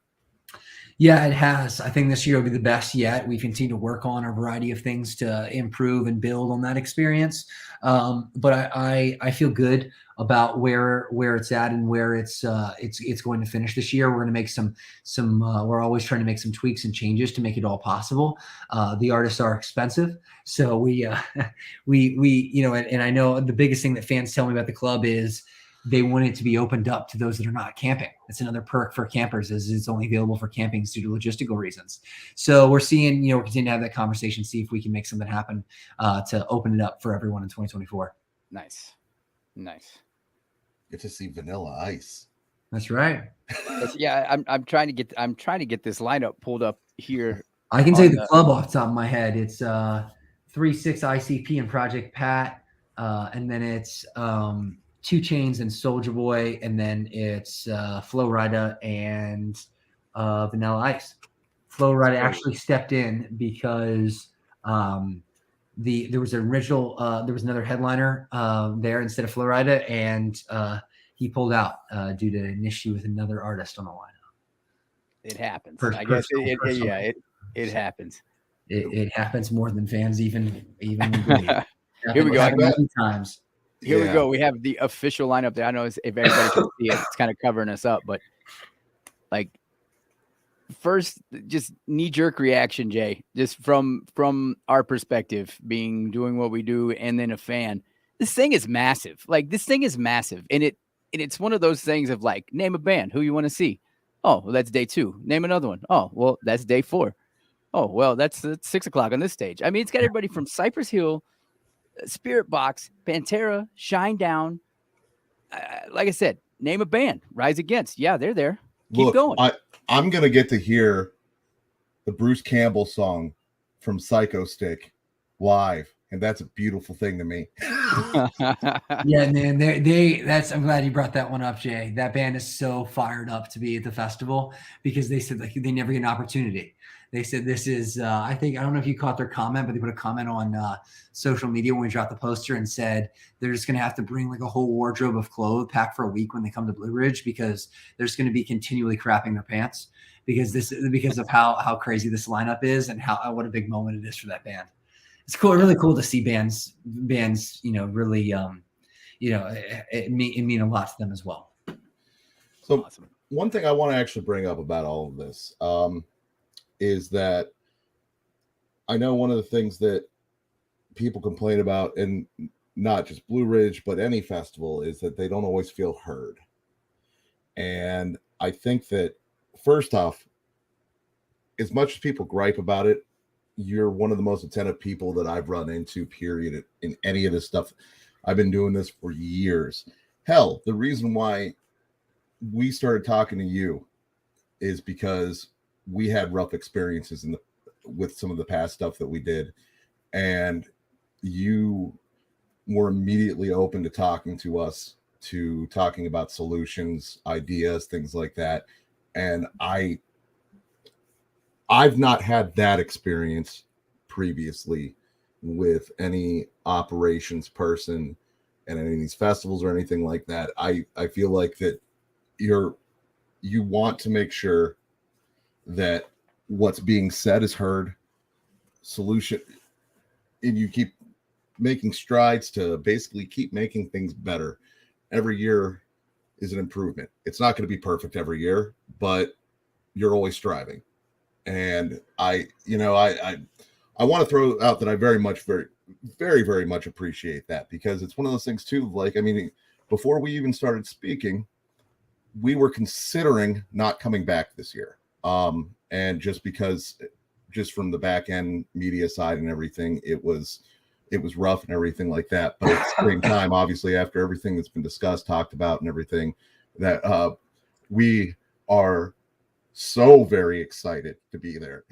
Yeah, it has. I think this year will be the best yet. We continue to work on a variety of things to improve and build on that experience. But I feel good about where it's at and where it's going to finish this year. We're going to make some we're always trying to make some tweaks and changes to make it all possible. The artists are expensive, so we and I know the biggest thing that fans tell me about the club is they want it to be opened up to those that are not camping. That's another perk for campers is it's only available for camping due to logistical reasons. So we're seeing, we're continuing to have that conversation, see if we can make something happen to open it up for everyone in 2024. Nice. Get to see Vanilla Ice. That's right. Yeah, I'm trying to get this lineup pulled up here. I can tell you the club off the top of my head. It's 3-6 ICP and Project Pat, and then it's 2 Chainz and Soulja Boy, and then it's Flo Rida and Vanilla Ice. Flo Rida actually stepped in because there was another headliner there instead of Flo Rida, and he pulled out due to an issue with another artist on the lineup. It happens. I guess it happens. It happens more than fans even believe. Here we go. Many times. Here we go. We have the official lineup there. I know if everybody can see it, it's kind of covering us up, but like first, just knee-jerk reaction, Jay, just from our perspective, doing what we do, and then a fan. This thing is massive. And it's one of those things of like, name a band who you want to see. Oh, well, that's day 2. Name another one. Oh, well, that's day 4. Oh, well, that's 6 o'clock on this stage. I mean, it's got everybody from Cypress Hill, Spirit Box, Pantera, Shinedown. Like I said, name a band. Rise Against. Yeah, they're there. Keep going. I'm going to get to hear the Bruce Campbell song from Psycho Stick live, and that's a beautiful thing to me. Yeah, man. I'm glad you brought that one up, Jay. That band is so fired up to be at the festival because they said like they never get an opportunity. They said this is, I don't know if you caught their comment, but they put a comment on social media when we dropped the poster and said they're just going to have to bring like a whole wardrobe of clothes packed for a week when they come to Blue Ridge because they're just going to be continually crapping their pants because of how crazy this lineup is and what a big moment it is for that band. It's cool, really cool to see bands, really, it mean a lot to them as well. So awesome. One thing I want to actually bring up about all of this, is that I know one of the things that people complain about, and not just Blue Ridge, but any festival, is that they don't always feel heard. And I think that, first off, as much as people gripe about it, you're one of the most attentive people that I've run into, period, in any of this stuff. I've been doing this for years. Hell, the reason why we started talking to you is because we had rough experiences with some of the past stuff that we did, and you were immediately open to talking to us, to talking about solutions, ideas, things like that. And I've not had that experience previously with any operations person and any of these festivals or anything like that. I feel like that you want to make sure that what's being said is heard, solution, and you keep making strides to basically keep making things better. Every year is an improvement. It's not going to be perfect every year, but you're always striving. And I want to throw out that I very very, very much appreciate that, because it's one of those things too. Like, I mean, before we even started speaking, we were considering not coming back this year. And just because, just from the back end media side and everything, it was rough and everything like that. But at the same time, obviously, after everything that's been discussed, talked about, and everything, that we are so very excited to be there.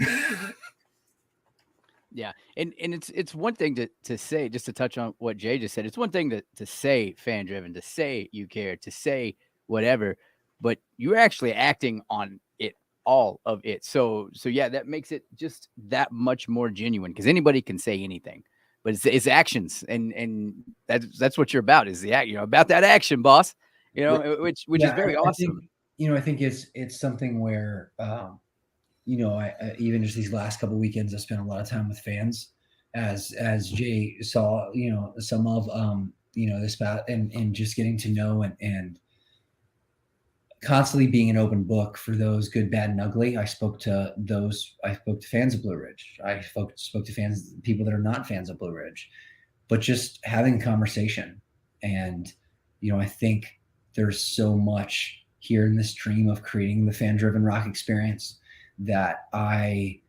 Yeah. And it's one thing to say, just to touch on what Jay just said, it's one thing to say fan driven, to say you care, to say whatever, but you're actually acting on it, all of it. So yeah, that makes it just that much more genuine, because anybody can say anything, but it's actions, and that's what you're about, is the act, about that action, boss, which is very awesome. I think it's something where, I even just these last couple of weekends, I spent a lot of time with fans, as Jay saw, some of, this about, and just getting to know and constantly being an open book for those good, bad, and ugly. I spoke to fans of Blue Ridge. I spoke to people that are not fans of Blue Ridge, but just having a conversation. And, I think there's so much here in this dream of creating the fan-driven rock experience that I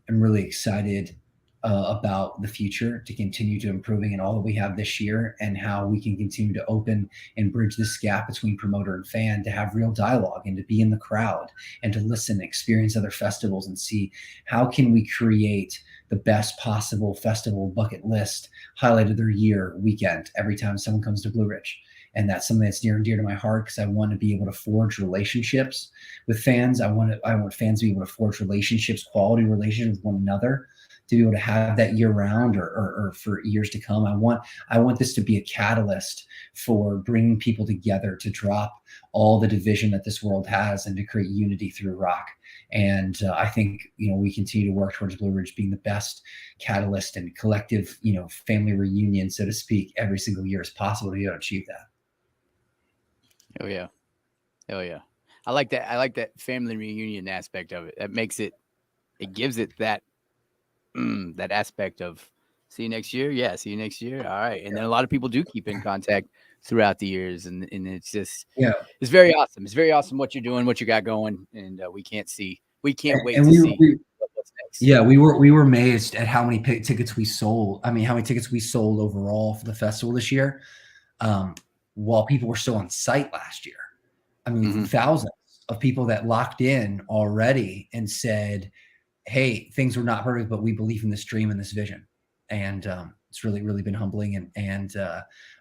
am really excited about the future, to continue to improving in all that we have this year, and how we can continue to open and bridge this gap between promoter and fan, to have real dialogue and to be in the crowd and to listen, experience other festivals, and see how can we create the best possible festival bucket list highlight of their year weekend every time someone comes to Blue Ridge. And that's something that's near and dear to my heart, because I want to be able to forge relationships with fans. I want fans to be able to forge relationships, quality relationships with one another, to be able to have that year round or for years to come. I want this to be a catalyst for bringing people together, to drop all the division that this world has, and to create unity through rock. And I think, we continue to work towards Blue Ridge being the best catalyst and collective, family reunion, so to speak, every single year as possible to be able to achieve that. Oh yeah. I like that family reunion aspect of it. That makes it gives it that aspect of see you next year. Yeah. See you next year. All right. And then a lot of people do keep in contact throughout the years, and it's just, it's very awesome. It's very awesome what you're doing, what you got going. And we can't wait to see what's next. Yeah. We were amazed at how many tickets we sold. I mean, how many tickets we sold overall for the festival this year. While people were still on site last year. I mean, thousands of people that locked in already and said, hey, things were not perfect, but we believe in this dream and this vision. And it's really, really been humbling, and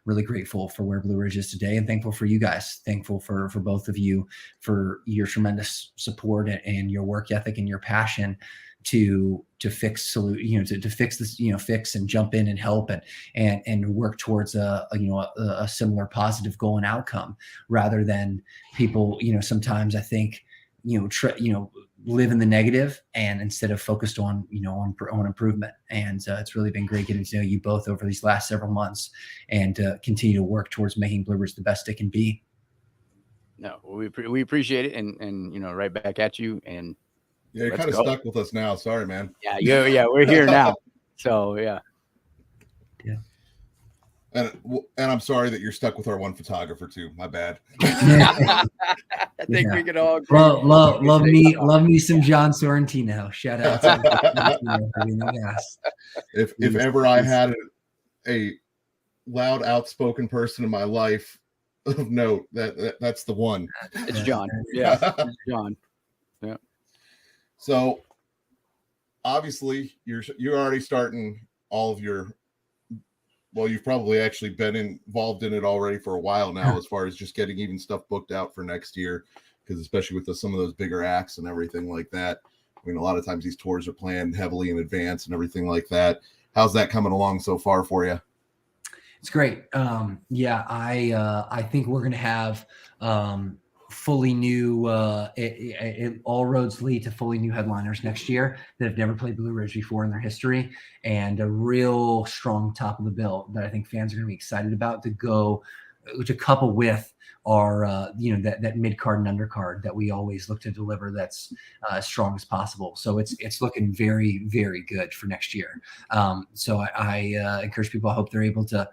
really grateful for where Blue Ridge is today, and thankful for you guys, thankful for both of you, for your support and your work ethic and your passion to fix to fix this, fix and jump in and help and work towards a similar positive goal and outcome, rather than people, sometimes I think, live in the negative, and instead of focused on, on improvement. And it's really been great getting to know you both over these last several months, and continue to work towards making Blue Ridge the best it can be. No, we appreciate it, and right back at you. And yeah, you're kind of stuck with us now. Sorry, man. Yeah, we're here now. So yeah. And I'm sorry that you're stuck with our one photographer too. My bad. I think we could all agree. Love me some Jon Sorrentino. Shout out to if ever I had a loud, outspoken person in my life of note, that's the one. It's Jon. Yeah, it's Jon. Yeah. So obviously you're already starting all of your. Well, you've probably actually been involved in it already for a while now, as far as just getting even stuff booked out for next year, because especially with some of those bigger acts and everything like that. I mean, a lot of times these tours are planned heavily in advance and everything like that. How's that coming along so far for you? It's great. I think we're going to have fully new, all roads lead to fully new headliners next year that have never played Blue Ridge before in their history, and a real strong top of the bill that I think fans are going to be excited about to go to couple with our that mid card and undercard that we always look to deliver that's as strong as possible. So it's looking very, very good for next year. So I encourage people. I hope they're able to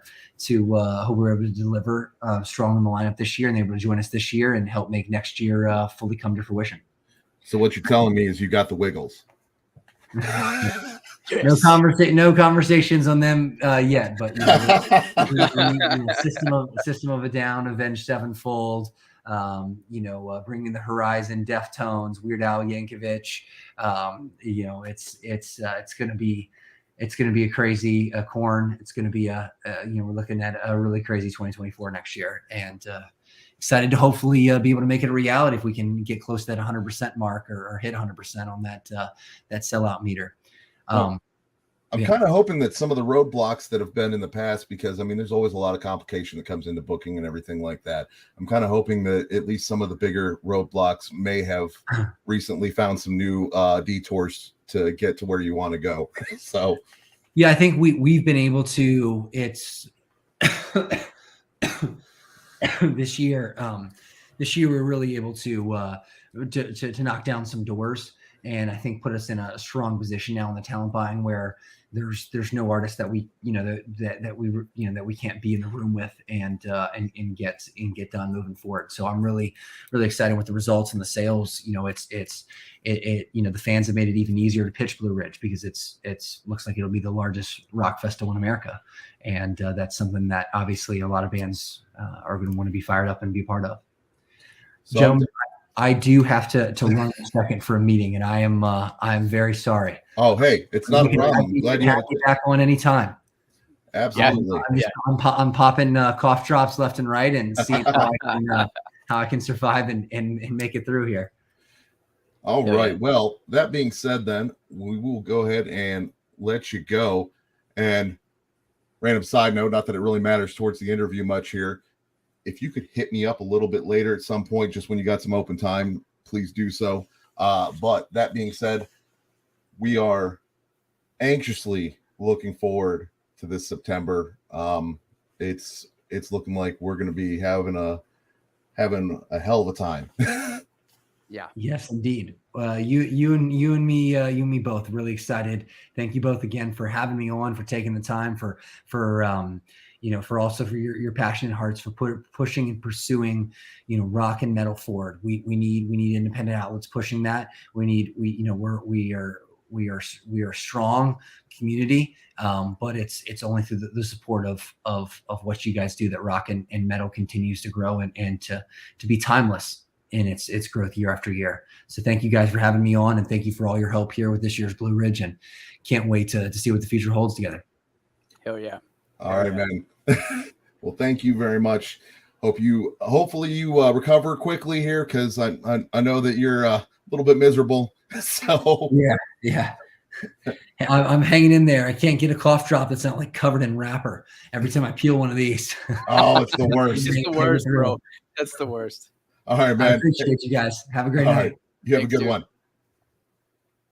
hope we're able to deliver strong in the lineup this year, and they're able to join us this year and help make next year fully come to fruition. So what you're telling me is you got the Wiggles. Yes. No conversations on them yet, but System of a Down, Avenged Sevenfold, Bringing the Horizon, Deftones, Weird Al Yankovic. It's going to be a crazy Korn. It's going to be we're looking at a really crazy 2024 next year, and excited to hopefully be able to make it a reality if we can get close to that 100% mark or hit 100% on that sellout meter. I'm kind of hoping that some of the roadblocks that have been in the past, because I mean, there's always a lot of complication that comes into booking and everything like that. I'm kind of hoping that at least some of the bigger roadblocks may have recently found some new detours to get to where you want to go. So, yeah, I think we've been able to. It's this year. This year we're really able to knock down some doors, and I think put us in a strong position now in the talent buying where there's no artist that we that we can't be in the room with and get done moving forward. So I'm really, really excited with the results and the sales. The fans have made it even easier to pitch Blue Ridge because it's looks like it'll be the largest rock festival in America, and that's something that obviously a lot of bands are going to want to be fired up and be a part of. So, gentlemen, I do have to run in a second for a meeting, and I'm very sorry. Oh, hey, it's not a problem. Glad you have back on anytime. Absolutely. I'm popping cough drops left and right and seeing how I can survive and make it through here. All right. Well, that being said, then we will go ahead and let you go. And random side note, not that it really matters towards the interview much here. If you could hit me up a little bit later at some point, just when you got some open time, please do so. But that being said, we are anxiously looking forward to this September. It's looking like we're going to be having a hell of a time. Yeah. Yes, indeed. You and me both really excited. Thank you both again for having me on, for taking the time, for also for your passionate hearts for pushing and pursuing, rock and metal forward. We need independent outlets pushing that. We are a strong community, but it's only through the support of what you guys do that rock and metal continues to grow and to be timeless in its growth year after year. So thank you guys for having me on, and thank you for all your help here with this year's Blue Ridge, and can't wait to see what the future holds together. Hell yeah. All right, man. Well, thank you very much. Hopefully you recover quickly here, because I know that you're a little bit miserable. So yeah. I'm hanging in there. I can't get a cough drop that's not like covered in wrapper every time I peel one of these. Oh, it's the worst. It's the worst, bro. That's the worst. All right, man. I appreciate you guys. Have a great night. Right. You have a good one.